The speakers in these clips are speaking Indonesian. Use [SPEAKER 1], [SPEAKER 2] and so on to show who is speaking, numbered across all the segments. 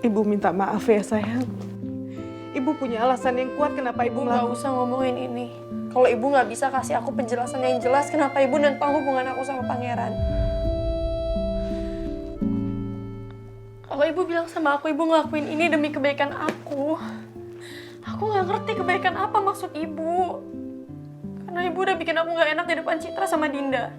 [SPEAKER 1] Ibu minta maaf ya sayang. Ibu punya alasan yang kuat kenapa ibu
[SPEAKER 2] nggak usah ngomongin ini. Kalau ibu nggak bisa kasih aku penjelasan yang jelas kenapa ibu nentang hubungan aku sama pangeran. Kalau ibu bilang sama aku ibu ngelakuin ini demi kebaikan aku nggak ngerti kebaikan apa maksud ibu. Karena ibu udah bikin aku nggak enak di depan Citra sama Dinda.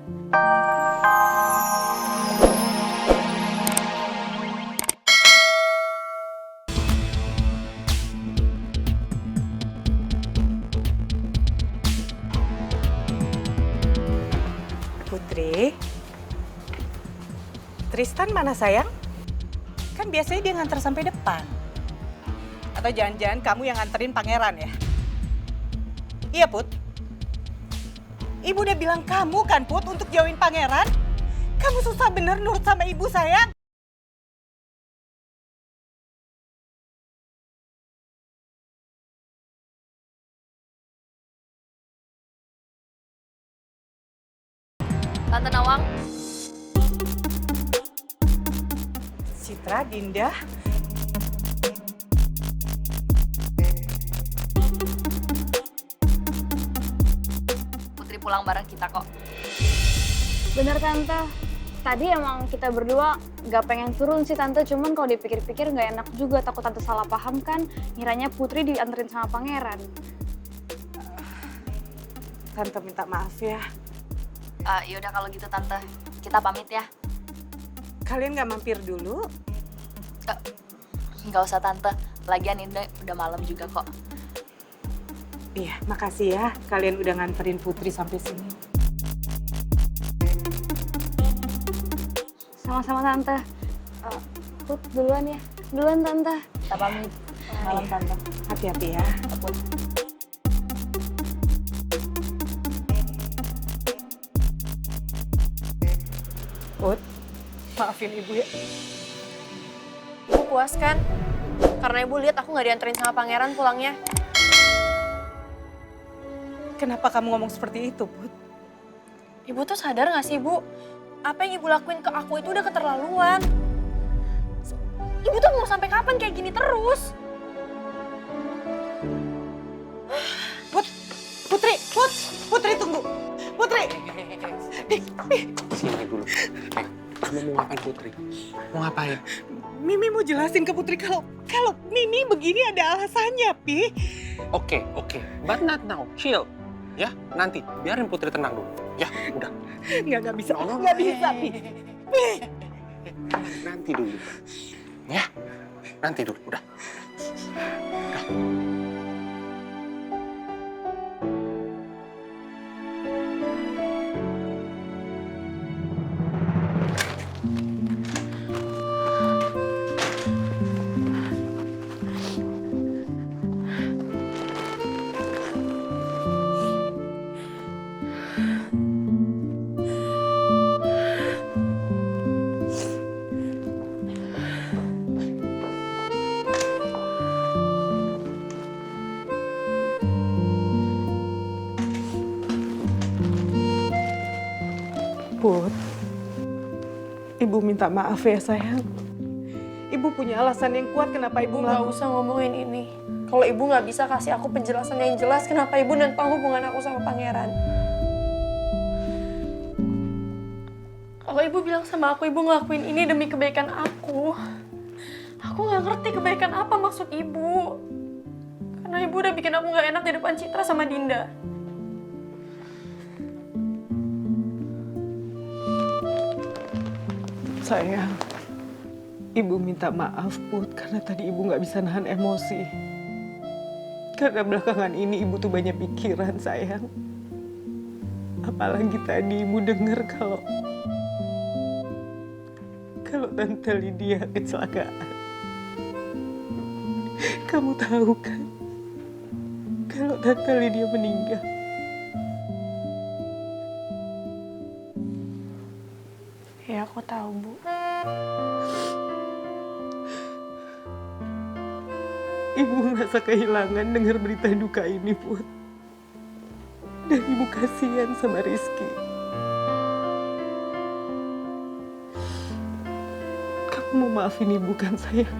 [SPEAKER 1] Putri, Tristan mana sayang? Kan biasanya dia nganter sampai depan. Atau jangan-jangan kamu yang nganterin pangeran ya? Iya Put. Ibu udah bilang kamu kan Put untuk jauhin pangeran? Kamu susah bener nurut sama ibu sayang.
[SPEAKER 3] Tante Nawang.
[SPEAKER 1] Citra, Dinda.
[SPEAKER 3] Putri pulang bareng kita kok.
[SPEAKER 4] Bener Tante, tadi emang kita berdua gak pengen turun sih Tante, cuman kalau dipikir-pikir gak enak juga, takut Tante salah paham kan, ngiranya Putri dianterin sama pangeran.
[SPEAKER 1] Tante minta maaf ya.
[SPEAKER 3] Yaudah kalau gitu Tante, kita pamit ya.
[SPEAKER 1] Kalian gak mampir dulu?
[SPEAKER 3] Nggak usah Tante, lagian ini udah malam juga kok.
[SPEAKER 1] Iya, makasih ya kalian udah nganterin Putri sampai sini.
[SPEAKER 4] Sama-sama Tante. Put, duluan ya. Duluan Tante.
[SPEAKER 3] Kita pamit. Malam
[SPEAKER 1] Iya.
[SPEAKER 3] Tante.
[SPEAKER 1] Hati-hati ya.
[SPEAKER 3] Put.
[SPEAKER 1] Put, maafin ibu ya.
[SPEAKER 2] Ibu puas kan? Karena ibu lihat aku nggak dianterin sama pangeran pulangnya.
[SPEAKER 1] Kenapa kamu ngomong seperti itu, Put?
[SPEAKER 2] Ibu tuh sadar nggak sih Bu? Apa yang ibu lakuin ke aku itu udah keterlaluan. Ibu tuh mau sampai kapan kayak gini terus?
[SPEAKER 1] Putri tunggu. Putri.
[SPEAKER 5] Sini dulu. Kamu mau ngapain Putri? Mau ngapain?
[SPEAKER 1] Mimi mau jelasin ke Putri kalau Mimi begini ada alasannya, Pi.
[SPEAKER 5] Oke. But not now. Chill. Ya, nanti. Biarin Putri tenang dulu. Ya, udah.
[SPEAKER 1] Nggak bisa.
[SPEAKER 5] No.
[SPEAKER 1] Nggak bisa, Pi. Pi.
[SPEAKER 5] Nanti dulu. Ya, nanti dulu. Udah.
[SPEAKER 1] Put, ibu minta maaf ya sayang. Ibu punya alasan yang kuat kenapa ibu
[SPEAKER 2] Nggak usah ngomongin ini. Kalau ibu nggak bisa kasih aku penjelasan yang jelas kenapa ibu nentang hubungan aku sama pangeran. Kalau ibu bilang sama aku ibu ngelakuin ini demi kebaikan aku nggak ngerti kebaikan apa maksud ibu. Karena ibu udah bikin aku nggak enak di depan Citra sama Dinda.
[SPEAKER 1] Sayang, ibu minta maaf Put karena tadi ibu nggak bisa nahan emosi. Karena belakangan ini ibu tuh banyak pikiran sayang. Apalagi tadi ibu dengar kalau Tante Lydia kecelakaan. Kamu tahu kan kalau Tante Lydia meninggal.
[SPEAKER 2] Ya aku tahu Bu.
[SPEAKER 1] Ibu merasa kehilangan dengar berita duka ini, Put. Dan ibu kasihan sama Rizky. Kamu mau maafin ibu kan, sayang?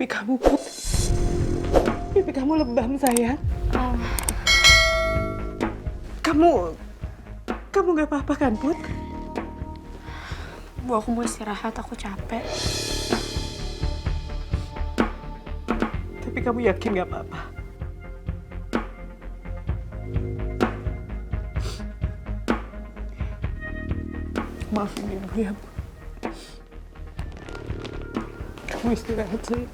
[SPEAKER 1] Pipi kamu, Put. Pipi kamu lebam, sayang. Kamu gak apa-apa kan, Put?
[SPEAKER 2] Bu, aku mau istirahat, aku capek.
[SPEAKER 1] Tapi kamu yakin gak apa-apa? Maafin Ibu ya, Bu. Kamu istirahat, sayang.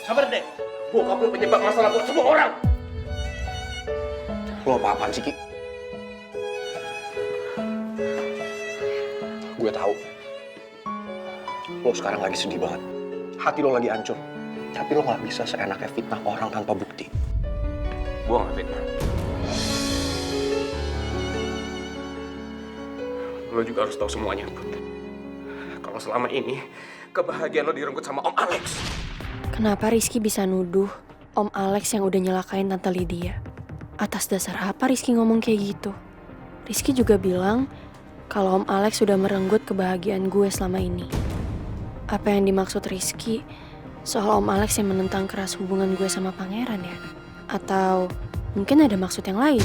[SPEAKER 5] Sabar deh. Bokap lu penyebab masalah buat semua orang. Lo apa-apaan sih, Ki? Gue tahu. Lo sekarang lagi sedih banget. Hati lo lagi hancur. Tapi lo gak bisa seenaknya fitnah orang tanpa bukti. Gue gak fitnah. Lo juga harus tahu semuanya, Put. Kalau selama ini, kebahagiaan lo direnggut sama Om Alex.
[SPEAKER 2] Kenapa Rizky bisa nuduh Om Alex yang udah nyelakain Tante Lydia? Atas dasar apa Rizky ngomong kayak gitu? Rizky juga bilang kalau Om Alex sudah merenggut kebahagiaan gue selama ini. Apa yang dimaksud Rizky soal Om Alex yang menentang keras hubungan gue sama Pangeran ya? Atau mungkin ada maksud yang lain?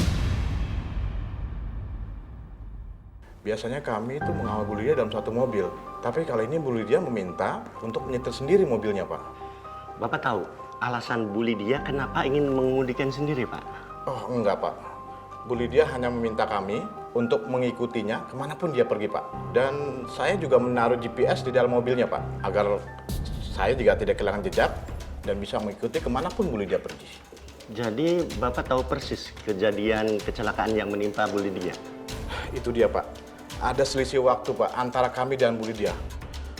[SPEAKER 6] Biasanya kami itu mengawal Bu Lydia dalam satu mobil. Tapi kali ini Bu Lydia meminta untuk menyetir sendiri mobilnya, Pak.
[SPEAKER 7] Bapak tahu alasan Bu Lydia kenapa ingin mengemudikan sendiri, Pak?
[SPEAKER 6] Oh, enggak, Pak. Bu Lydia hanya meminta kami untuk mengikutinya kemanapun dia pergi, Pak. Dan saya juga menaruh GPS di dalam mobilnya, Pak. Agar saya juga tidak kehilangan jejak dan bisa mengikuti kemanapun Bu Lydia pergi.
[SPEAKER 7] Jadi Bapak tahu persis kejadian kecelakaan yang menimpa Bu Lydia?
[SPEAKER 6] Itu dia, Pak. Ada selisih waktu, Pak, antara kami dan Bu Lydia.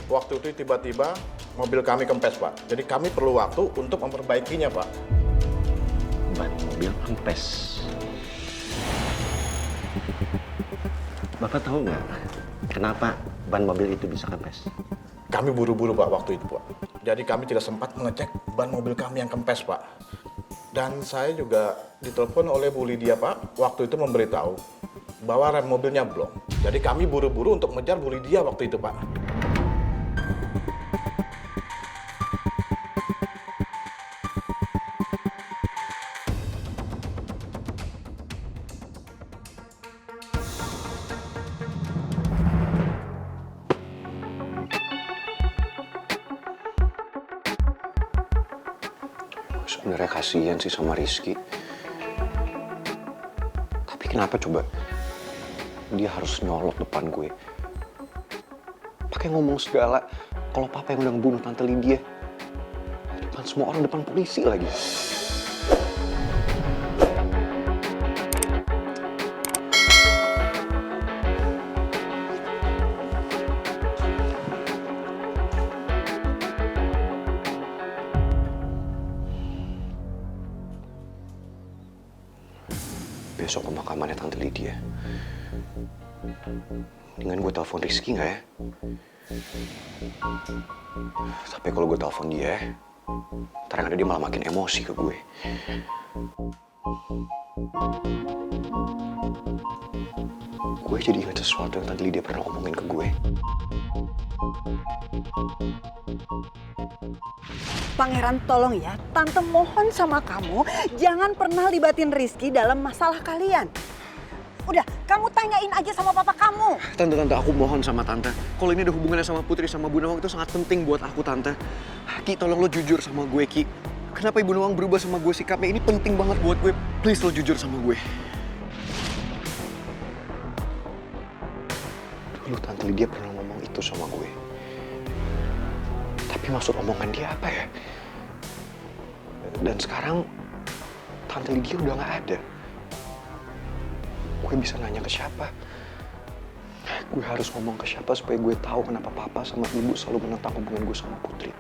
[SPEAKER 6] Waktu itu tiba-tiba mobil kami kempes, Pak. Jadi kami perlu waktu untuk memperbaikinya, Pak.
[SPEAKER 7] Ban mobil kempes. Bapak tahu nggak kenapa ban mobil itu bisa kempes?
[SPEAKER 6] Kami buru-buru, Pak, waktu itu, Pak. Jadi kami tidak sempat mengecek ban mobil kami yang kempes, Pak. Dan saya juga ditelepon oleh Bu Lydia, Pak, waktu itu memberitahu bahwa rem mobilnya blong. Jadi kami buru-buru untuk mengejar Bu Lydia waktu itu, Pak.
[SPEAKER 5] Sebenarnya kasihan sih sama Rizky. Tapi kenapa coba dia harus nyolot depan gue? Pakai ngomong segala kalau papa yang udah ngebunuh Tante Lydia. Depan semua orang, depan polisi lagi. Besok pemakamannya Tante Lydia. Dengan gue telepon Rizky nggak ya? Tapi kalau gue telepon dia, ntar yang ada dia malah makin emosi ke gue. Gue jadi ingat sesuatu yang Tante Lydia pernah ngomongin ke gue.
[SPEAKER 8] Pangeran, tolong ya, Tante mohon sama kamu jangan pernah libatin Rizky dalam masalah kalian. Udah, kamu tanyain aja sama papa kamu.
[SPEAKER 5] Tante, aku mohon sama Tante. Kalau ini ada hubungannya sama Putri sama Bu Nawang, itu sangat penting buat aku, Tante. Ki, tolong lo jujur sama gue, Ki. Kenapa Ibu Nawang berubah sama gue sikapnya? Ini penting banget buat gue. Please lo jujur sama gue. Dulu Tante Lydia pernah ngomong itu sama gue. Tapi maksud omongan dia apa ya? Dan sekarang Tante Lydia udah gak ada. Gue bisa nanya ke siapa? Gue harus ngomong ke siapa supaya gue tahu kenapa papa sama ibu selalu menentang hubungan gue sama Putri.